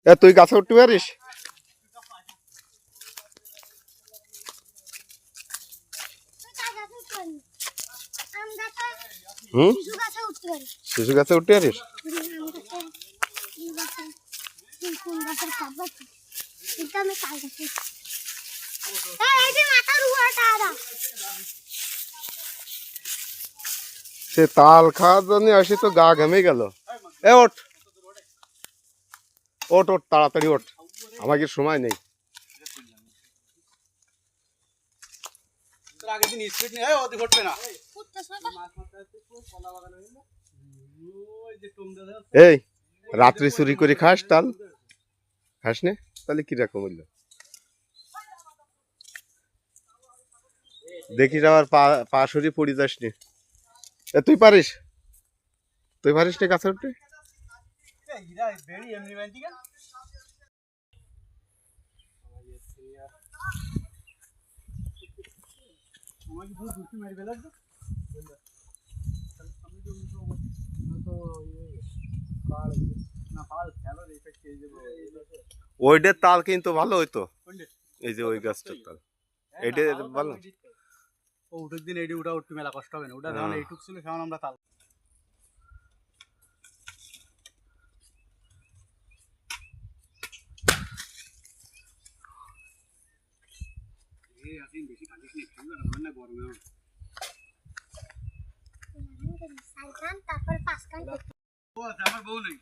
এ তুই গাছে উঠতে পারিস? হুম, শিশু গাছে উঠতে পারিস? সে তাল খাওয়ার জন্য আসি তো গা ঘেমে গেল। এ ওঠ ওঠ ওঠ, তাড়াতাড়ি ওঠ, আমাকে সময় নেই। এই রাত্রি চুরি করে খাস তাল? খাস নে? তাহলে কিরকম হইলো দেখিস, আবার পা সরিয়ে পড়ে যাস নি। তুই পারিস? তুই পারিস না গাছে উঠতে? ওইটার তাল কিন্তু ভালো হইতো, এই যে ওই গাছটার তাল এটা ভালো। উঠুক দিন এটি উঠা উঠতে মেলা কষ্ট হবে না, ওটা যখন এইটুক ছিল সেমন আমরা তাল বেশি কাটিস নি, গরমে তারপর 5 ঘন্টা আমার বউ নেই।